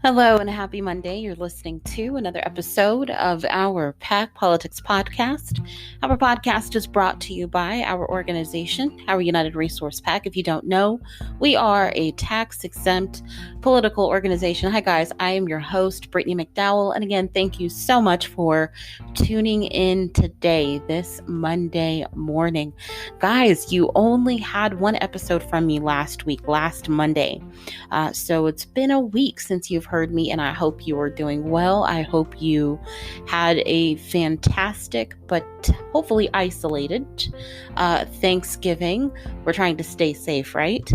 Hello and a happy Monday. You're listening to another episode of our PAC Politics Podcast. Our podcast is brought to you by our organization, our United Resource PAC. If you don't know, we are a tax-exempt political organization. Hi guys, I am your host, Brittany McDowell. And again, thank you so much for tuning in today, this Monday morning. Guys, you only had one episode from me last Monday. So it's been a week since you've heard me, and I hope you are doing well. I hope you had a fantastic, but hopefully isolated Thanksgiving. We're trying to stay safe, right?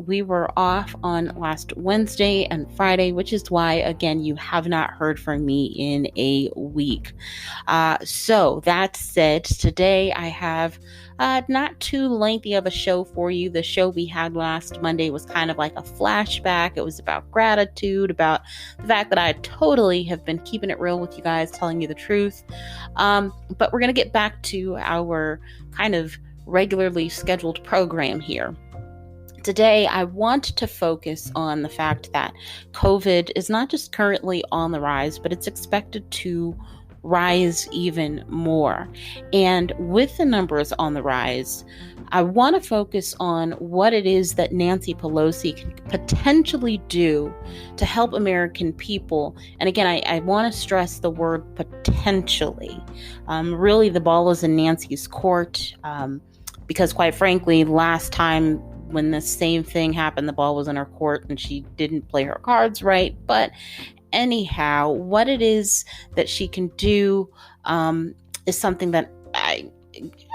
We were off on last Wednesday and Friday, which is why, again, you have not heard from me in a week. So that said, today I have not too lengthy of a show for you. The show we had last Monday was kind of like a flashback. It was about gratitude, about the fact that I totally have been keeping it real with you guys, telling you the truth. But we're going to get back to our kind of regularly scheduled program here. Today, I want to focus on the fact that COVID is not just currently on the rise, but it's expected to rise even more. And with the numbers on the rise, I want to focus on what it is that Nancy Pelosi can potentially do to help American people. And again, I want to stress the word potentially. Really, the ball is in Nancy's court because quite frankly, last time when the same thing happened, the ball was in her court and she didn't play her cards right. But anyhow, what it is that she can do is something that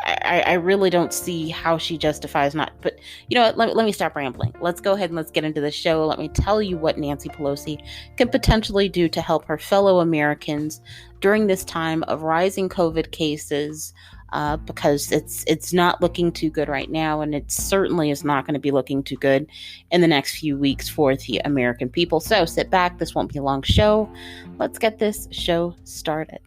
I really don't see how she justifies not. But you know what? Let me stop rambling. Let's go ahead and let's get into the show. Let me tell you what Nancy Pelosi can potentially do to help her fellow Americans during this time of rising COVID cases. Because it's not looking too good right now, and it certainly is not going to be looking too good in the next few weeks for the American people. So sit back. This won't be a long show. Let's get this show started.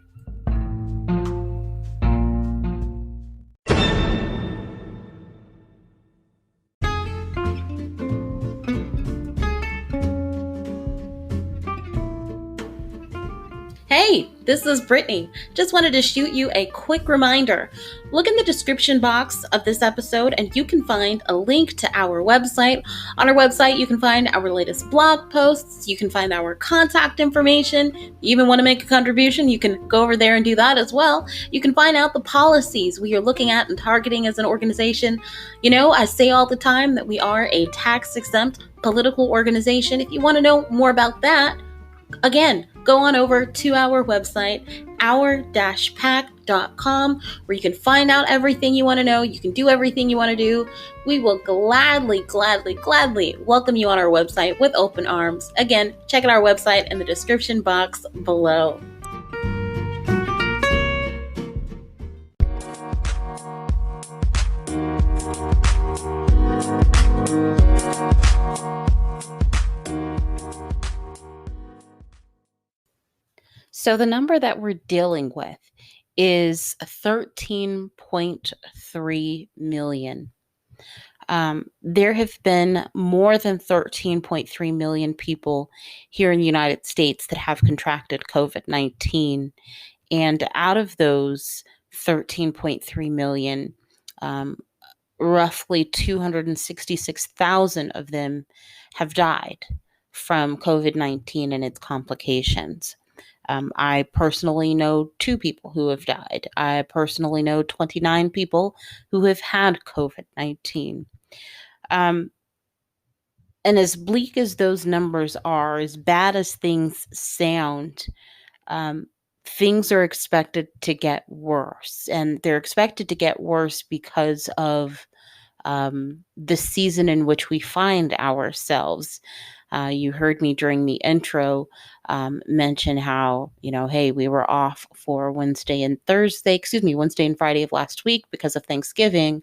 Hey, this is Brittany. Just wanted to shoot you a quick reminder. Look in the description box of this episode and you can find a link to our website. On our website, you can find our latest blog posts. You can find our contact information. You even want to make a contribution, you can go over there and do that as well. You can find out the policies we are looking at and targeting as an organization. You know, I say all the time that we are a tax-exempt political organization. If you want to know more about that, again, go on over to our website, our-pac.com, where you can find out everything you want to know. You can do everything you want to do. We will gladly welcome you on our website with open arms. Again, check out our website in the description box below. So the number that we're dealing with is 13.3 million. There have been more than 13.3 million people here in the United States that have contracted COVID-19. And out of those 13.3 million, roughly 266,000 of them have died from COVID-19 and its complications. I personally know 2 people who have died. I personally know 29 people who have had COVID-19. And as bleak as those numbers are, as bad as things sound, things are expected to get worse. And they're expected to get worse because of the season in which we find ourselves. You heard me during the intro mention how, hey, we were off for Wednesday and Friday of last week because of Thanksgiving.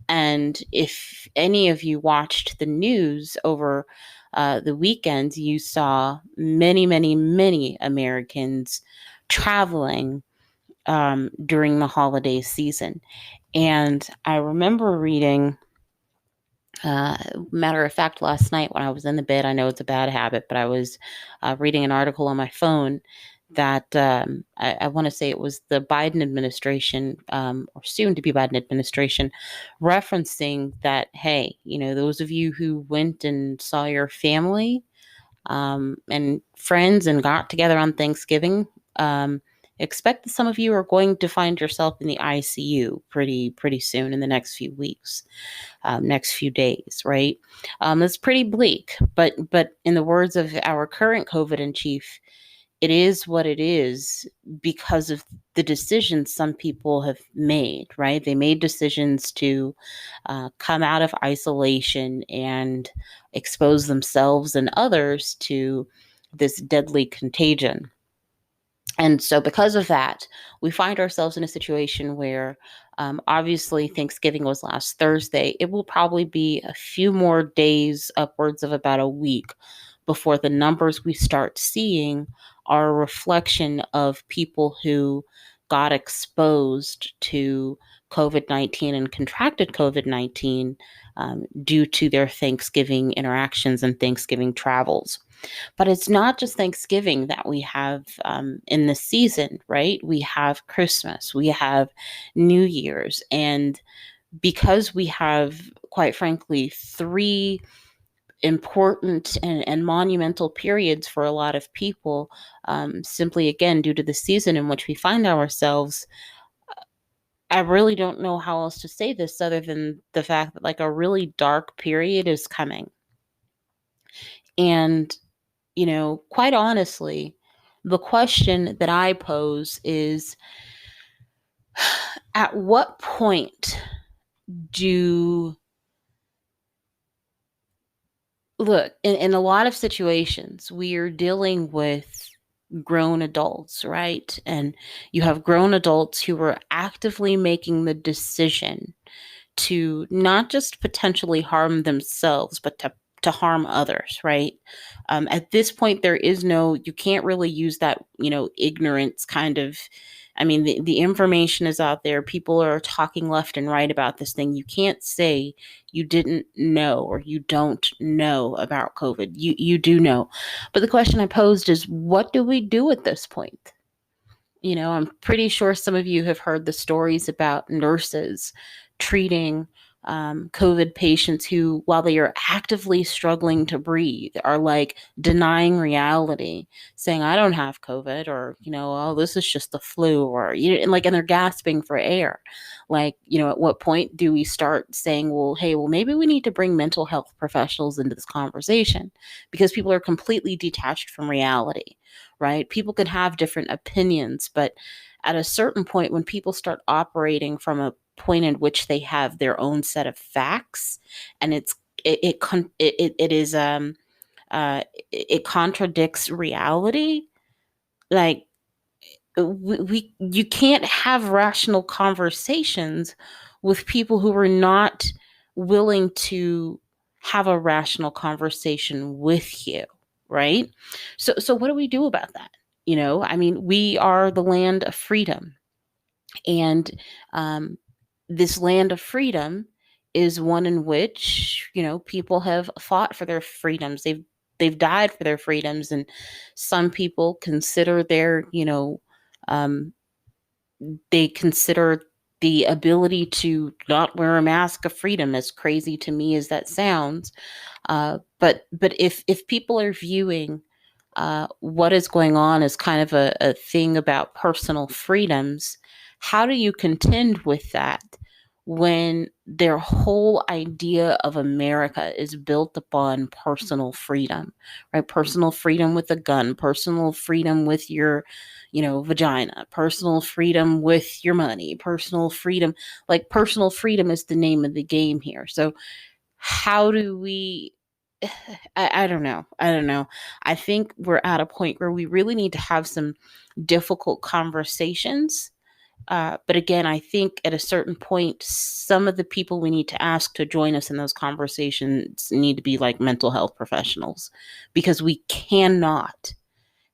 And if any of you watched the news over the weekend, you saw many, many, many Americans traveling during the holiday season. And I remember reading Matter of fact, last night when I was in the bed, I know it's a bad habit, but I was reading an article on my phone that I want to say it was the Biden administration, or soon to be Biden administration, referencing that, hey, those of you who went and saw your family and friends and got together on Thanksgiving, expect that some of you are going to find yourself in the ICU pretty soon in the next few weeks, next few days, right? That's pretty bleak, but in the words of our current COVID in chief, it is what it is because of the decisions some people have made, right? They made decisions to come out of isolation and expose themselves and others to this deadly contagion. And so, because of that, we find ourselves in a situation where obviously Thanksgiving was last Thursday. It will probably be a few more days, upwards of about a week, before the numbers we start seeing are a reflection of people who got exposed to COVID-19 and contracted COVID-19 due to their Thanksgiving interactions and Thanksgiving travels. But it's not just Thanksgiving that we have in the season, right? We have Christmas, we have New Year's. And because we have, quite frankly, three important and monumental periods for a lot of people, simply again, due to the season in which we find ourselves, I really don't know how else to say this other than the fact that like a really dark period is coming. And quite honestly, the question that I pose is, at what point do, look, in a lot of situations, we are dealing with grown adults, right? And you have grown adults who are actively making the decision to not just potentially harm themselves, but to harm others, right? At this point, you can't really use that, ignorance kind of. I mean, the information is out there. People are talking left and right about this thing. You can't say you didn't know or you don't know about COVID. You do know. But the question I posed is, what do we do at this point? I'm pretty sure some of you have heard the stories about nurses treating COVID patients who, while they are actively struggling to breathe, are like denying reality, saying, I don't have COVID, or, oh, this is just the flu, or, and they're gasping for air. Like, at what point do we start saying, well, hey, maybe we need to bring mental health professionals into this conversation, because people are completely detached from reality, right? People can have different opinions, but at a certain point, when people start operating from a point in which they have their own set of facts, and it contradicts reality, like you can't have rational conversations with people who are not willing to have a rational conversation with you, right? So what do we do about that? I mean, we are the land of freedom, and this land of freedom is one in which people have fought for their freedoms. They've died for their freedoms, and some people consider um, they consider the ability to not wear a mask a freedom, as crazy to me as that sounds. But if people are viewing what is going on as kind of a thing about personal freedoms, how do you contend with that when their whole idea of America is built upon personal freedom, right? Personal freedom with a gun, personal freedom with your, vagina, personal freedom with your money, personal freedom. Like, personal freedom is the name of the game here. So how do we, I don't know. I don't know. I think we're at a point where we really need to have some difficult conversations. But again, I think at a certain point, some of the people we need to ask to join us in those conversations need to be like mental health professionals, because we cannot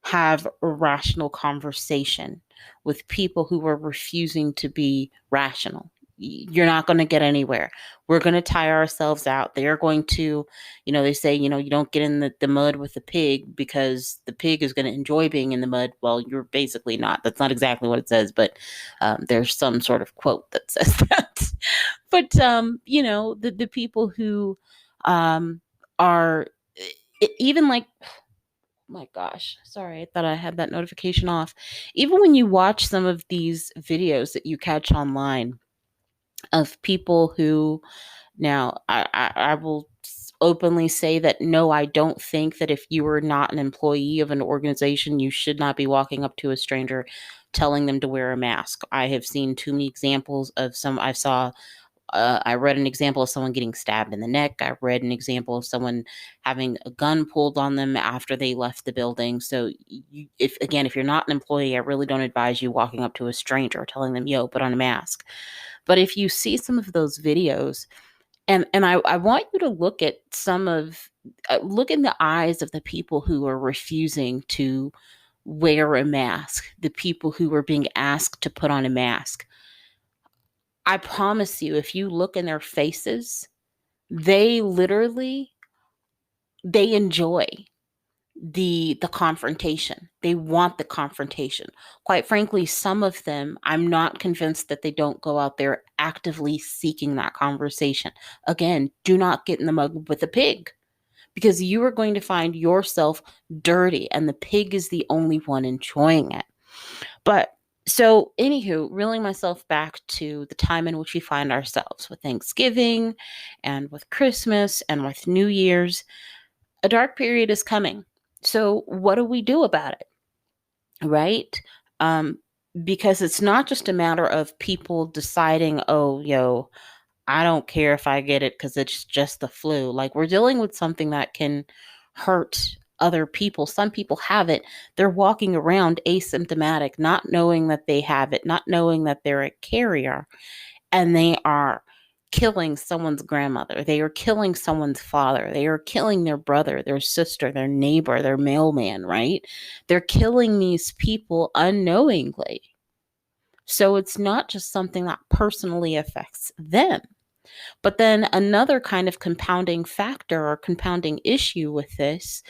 have a rational conversation with people who are refusing to be rational. you're not going to get anywhere. We're going to tire ourselves out. They're going to, they say, you don't get in the mud with the pig because the pig is going to enjoy being in the mud. Well, you're basically not. That's not exactly what it says, but there's some sort of quote that says that. But, the people who are even like, my gosh, sorry, I thought I had that notification off. Even when you watch some of these videos that you catch online of people who, now I will openly say that no, I don't think that if you are not an employee of an organization, you should not be walking up to a stranger telling them to wear a mask. I have seen too many examples of I read an example of someone getting stabbed in the neck. I read an example of someone having a gun pulled on them after they left the building. So, if you're not an employee, I really don't advise you walking up to a stranger telling them, "Yo, put on a mask." But if you see some of those videos, and I want you to look at look in the eyes of the people who are refusing to wear a mask, the people who are being asked to put on a mask. I promise you, if you look in their faces, they literally they enjoy the confrontation. They want the confrontation. Quite frankly, some of them, I'm not convinced that they don't go out there actively seeking that conversation. Again, do not get in the mug with a pig, because you are going to find yourself dirty and the pig is the only one enjoying it. But so, anywho, reeling myself back to the time in which we find ourselves with Thanksgiving and with Christmas and with New Year's, a dark period is coming. So, what do we do about it? Right? Um, because it's not just a matter of people deciding, oh, I don't care if I get it because it's just the flu. Like, we're dealing with something that can hurt other people. Some people have it. They're walking around asymptomatic, not knowing that they have it, not knowing that they're a carrier, and they are killing someone's grandmother. They are killing someone's father. They are killing their brother, their sister, their neighbor, their mailman, right? They're killing these people unknowingly. So it's not just something that personally affects them. But then another kind of compounding factor or compounding issue with this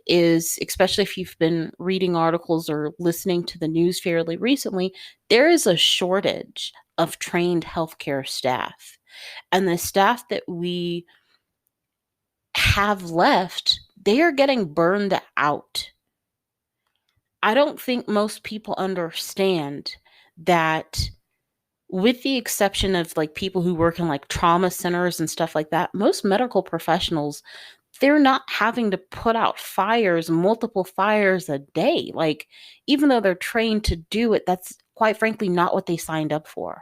is, especially if you've been reading articles or listening to the news fairly recently, there is a shortage of trained healthcare staff. And the staff that we have left, they are getting burned out. I don't think most people understand that, with the exception of like people who work in like trauma centers and stuff like that, most medical professionals, they're not having to put out fires, multiple fires a day. Like, even though they're trained to do it, that's quite frankly not what they signed up for.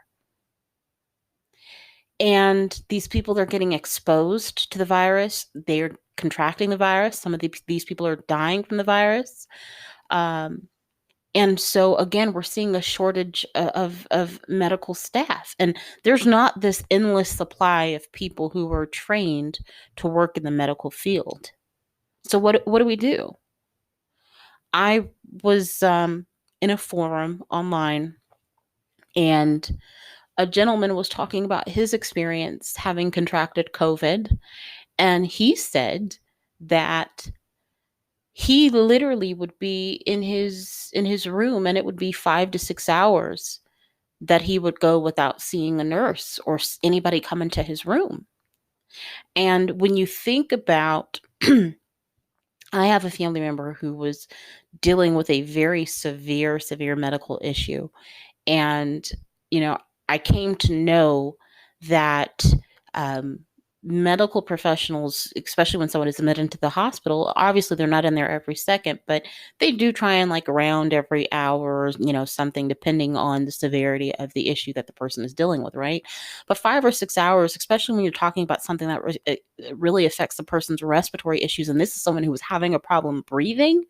And these people are getting exposed to the virus. They're contracting the virus. Some of these people are dying from the virus. And so again, we're seeing a shortage of medical staff, and there's not this endless supply of people who are trained to work in the medical field. So what do we do? I was in a forum online, and a gentleman was talking about his experience having contracted COVID, and he said that he literally would be in his room, and it would be 5 to 6 hours that he would go without seeing a nurse or anybody come into his room. And when you think about, I have a family member who was dealing with a very severe medical issue. And, I came to know that medical professionals, especially when someone is admitted into the hospital, obviously they're not in there every second, but they do try and like around every hour, something, depending on the severity of the issue that the person is dealing with, right? But 5 or 6 hours, especially when you're talking about something that really affects the person's respiratory issues, and this is someone who was having a problem breathing,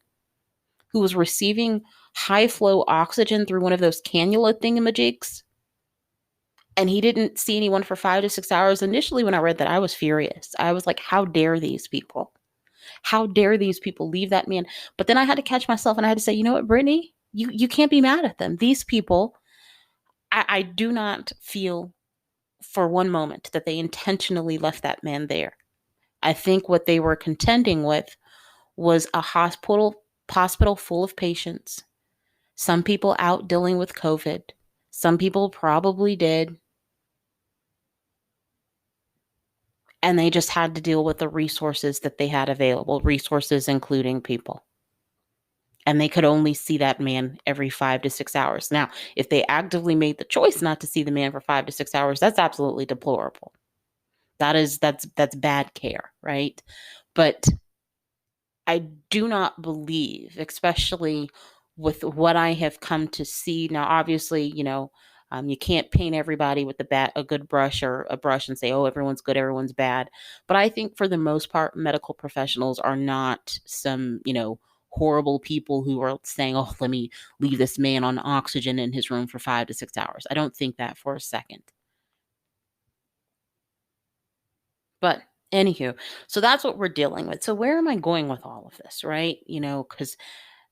who was receiving high flow oxygen through one of those cannula thingamajigs, and he didn't see anyone for 5 to 6 hours. Initially, when I read that, I was furious. I was like, how dare these people? How dare these people leave that man? But then I had to catch myself, and I had to say, you know what, Brittany? You can't be mad at them. These people, I do not feel for one moment that they intentionally left that man there. I think what they were contending with was a hospital full of patients. Some people out dealing with COVID. Some people probably did. And they just had to deal with the resources that they had available, resources including people. And they could only see that man every 5 to 6 hours. Now, if they actively made the choice not to see the man for 5 to 6 hours, that's absolutely deplorable. That's bad care, right? But I do not believe, especially with what I have come to see now. Obviously, you can't paint everybody with a good brush or a brush and say, "Oh, everyone's good, everyone's bad." But I think for the most part, medical professionals are not some, horrible people who are saying, "Oh, let me leave this man on oxygen in his room for 5 to 6 hours." I don't think that for a second. But anywho, so that's what we're dealing with. So where am I going with all of this, right? Because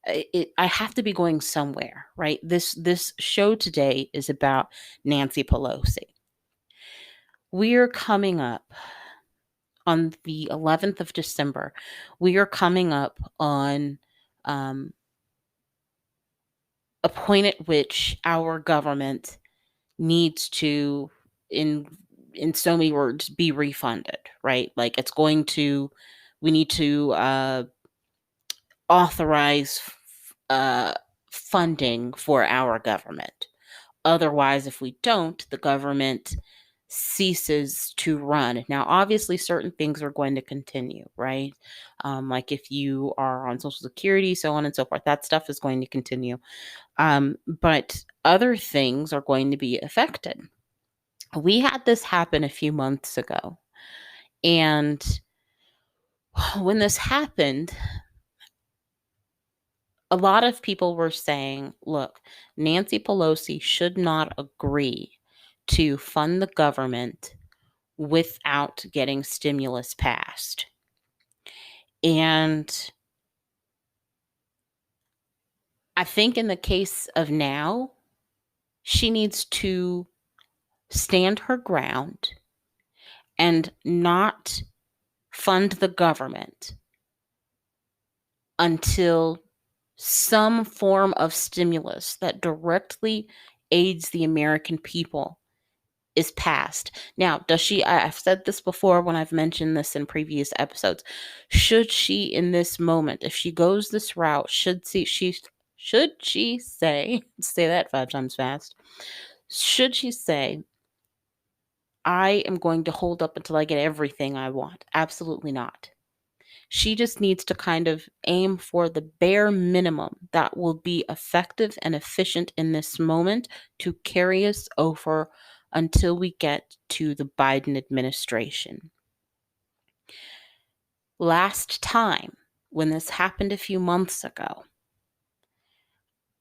I have to be going somewhere, right? This show today is about Nancy Pelosi. We're coming up on the 11th of December. We are coming up on a point at which our government needs to, in so many words, be refunded, right? Like we need to authorize funding for our government. Otherwise, if we don't, the government ceases to run. Now, obviously, certain things are going to continue, right? Like if you are on Social Security, so on and so forth, that stuff is going to continue. But other things are going to be affected. We had this happen a few months ago. And when this happened, a lot of people were saying, look, Nancy Pelosi should not agree to fund the government without getting stimulus passed. And I think in the case of now, she needs to stand her ground and not fund the government until some form of stimulus that directly aids the American people is passed. Now, does she, I've said this before when I've mentioned this in previous episodes, should she in this moment, if she goes this route, should she say that 5 times fast, should she say, I am going to hold up until I get everything I want? Absolutely not. She just needs to kind of aim for the bare minimum that will be effective and efficient in this moment to carry us over until we get to the Biden administration. Last time, when this happened a few months ago,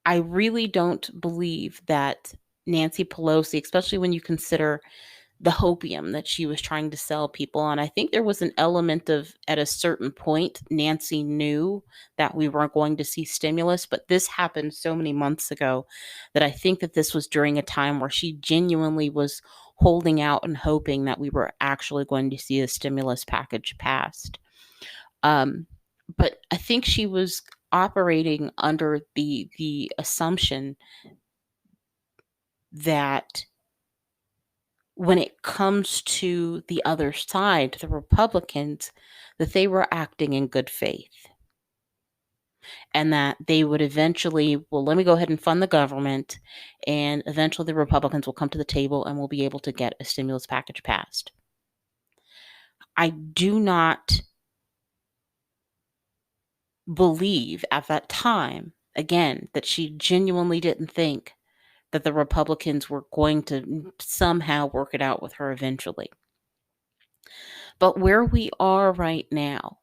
I really don't believe that Nancy Pelosi, especially when you consider the hopium that she was trying to sell people on. I think there was an element of, at a certain point, Nancy knew that we weren't going to see stimulus, but this happened so many months ago that I think that this was during a time where she genuinely was holding out and hoping that we were actually going to see a stimulus package passed. But I think she was operating under the assumption that when it comes to the other side, the Republicans, that they were acting in good faith and that they would eventually, well, let me go ahead and fund the government, and eventually the Republicans will come to the table and we'll be able to get a stimulus package passed. I do not believe at that time, again, that she genuinely didn't think that the Republicans were going to somehow work it out with her eventually. But where we are right now,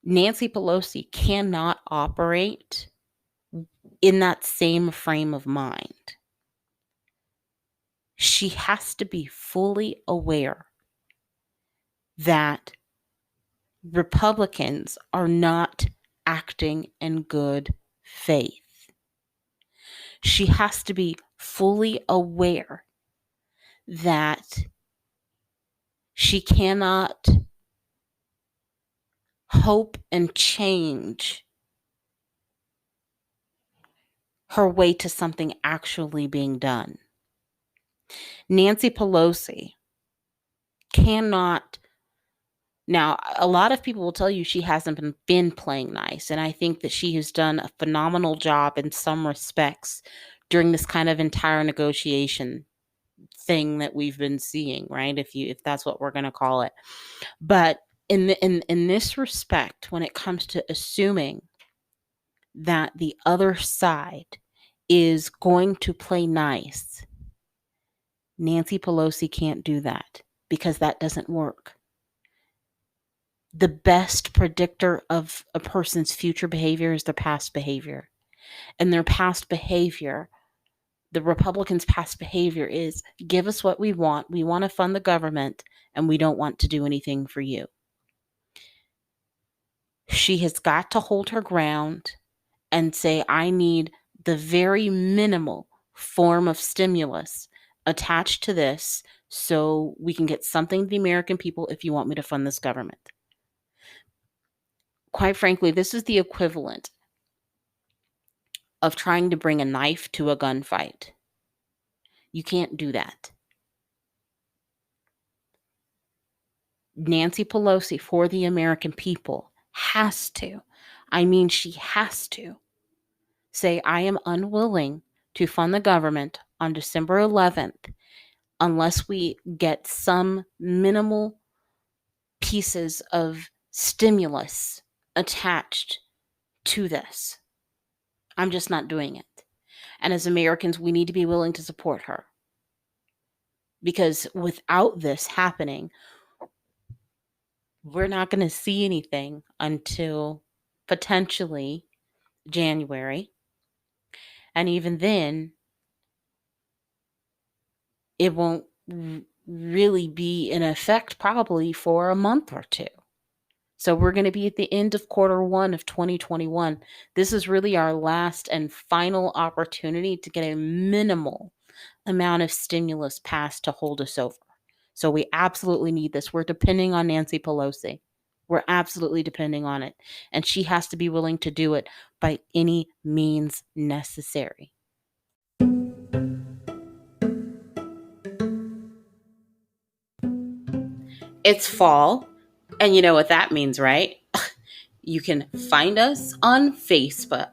Nancy Pelosi cannot operate in that same frame of mind. She has to be fully aware that Republicans are not acting in good faith. She has to be fully aware that she cannot hope and change her way to something actually being done. Nancy Pelosi cannot. Now, a lot of people will tell you she hasn't been playing nice, and I think that she has done a phenomenal job in some respects during this kind of entire negotiation thing that we've been seeing, right? If that's what we're going to call it. But in this respect, when it comes to assuming that the other side is going to play nice, Nancy Pelosi can't do that because that doesn't work. The best predictor of a person's future behavior is their past behavior. And their past behavior, the Republicans' past behavior is give us what we want. We want to fund the government and we don't want to do anything for you. She has got to hold her ground and say, I need the very minimal form of stimulus attached to this so we can get something to the American people if you want me to fund this government. Quite frankly, this is the equivalent of trying to bring a knife to a gunfight. You can't do that. Nancy Pelosi, for the American people, has to, she has to say, I am unwilling to fund the government on December 11th unless we get some minimal pieces of stimulus attached to this. I'm just not doing it. And as Americans, we need to be willing to support her. Because without this happening, we're not going to see anything until potentially January. And even then, it won't really be in effect probably for a month or two. So we're going to be at the end of Q1 of 2021. This is really our last and final opportunity to get a minimal amount of stimulus passed to hold us over. So we absolutely need this. We're depending on Nancy Pelosi. We're absolutely depending on it. And she has to be willing to do it by any means necessary. It's fall, and you know what that means, right? You can find us on Facebook.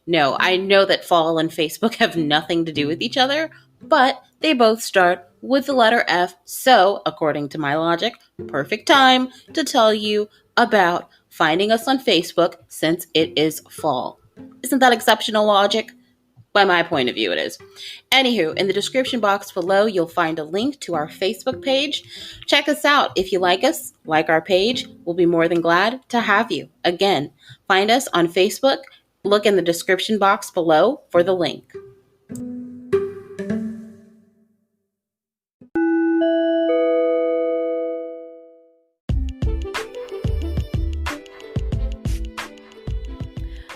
No, I know that fall and Facebook have nothing to do with each other, but they both start with the letter F. So, according to my logic, perfect time to tell you about finding us on Facebook since it is fall. Isn't that exceptional logic? By my point of view, it is. Anywho, in the description box below, you'll find a link to our Facebook page. Check us out. If you like us, like our page, we'll be more than glad to have you. Again, find us on Facebook. Look in the description box below for the link.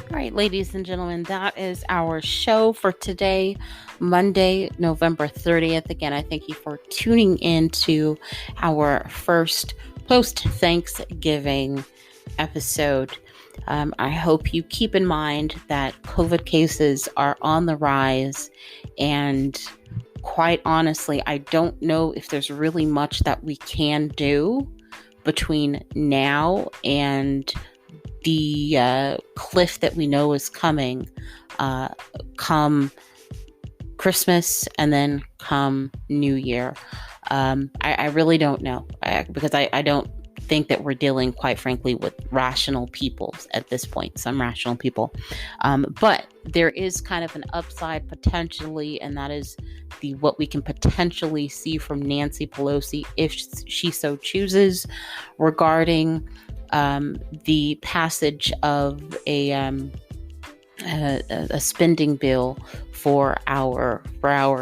All right, ladies and gentlemen, that is our show for today, Monday, November 30th. Again, I thank you for tuning in to our first post-Thanksgiving episode. I hope you keep in mind that COVID cases are on the rise, and quite honestly, I don't know if there's really much that we can do between now and the cliff that we know is coming come Christmas and then come New Year. I really don't know because I don't think that we're dealing, quite frankly, with rational people at this point, some rational people. But there is kind of an upside potentially, and that is what we can potentially see from Nancy Pelosi if she so chooses regarding the passage of a a spending bill for our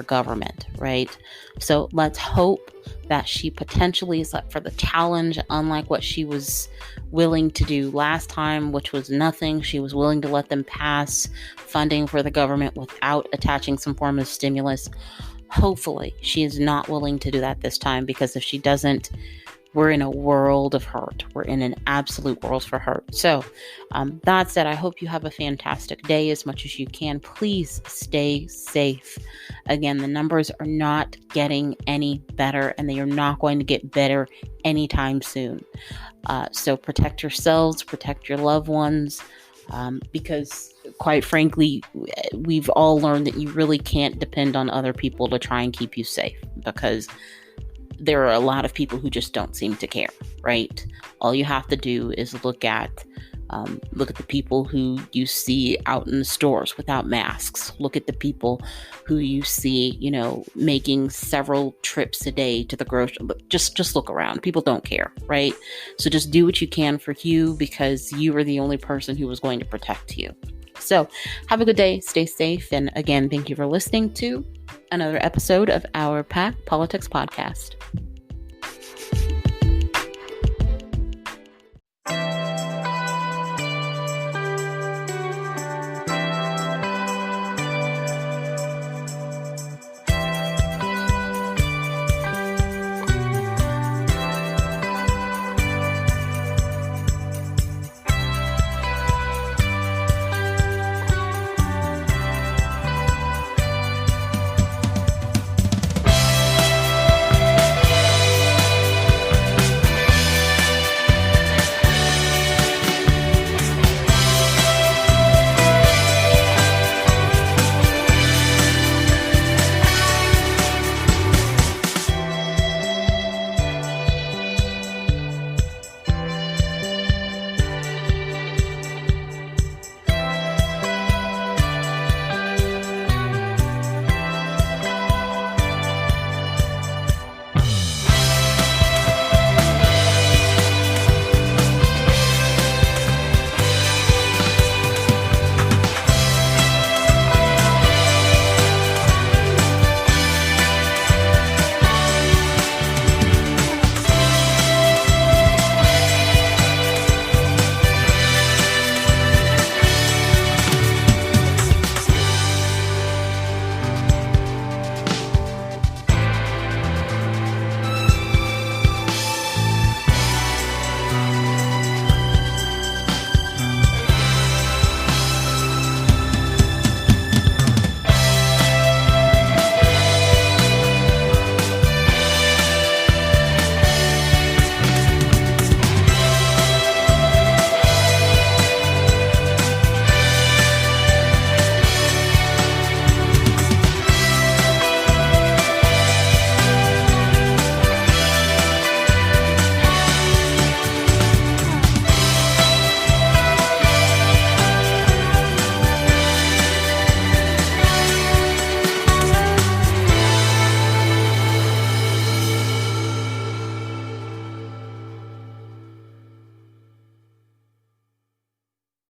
government, right? So let's hope that she potentially is up for the challenge, unlike what she was willing to do last time, which was nothing. She was willing to let them pass funding for the government without attaching some form of stimulus. Hopefully, she is not willing to do that this time, because if she doesn't, we're in a world of hurt. We're in an absolute world for hurt. So that said, I hope you have a fantastic day as much as you can. Please stay safe. Again, the numbers are not getting any better, and they are not going to get better anytime soon. So protect yourselves, protect your loved ones, because quite frankly, we've all learned that you really can't depend on other people to try and keep you safe, because there are a lot of people who just don't seem to care, right? All you have to do is look at the people who you see out in the stores without masks. Look at the people who you see, making several trips a day to the grocery. Just look around. People don't care, right? So just do what you can for you, because you are the only person who is going to protect you. So have a good day. Stay safe. And again, thank you for listening to another episode of our Pack Politics Podcast.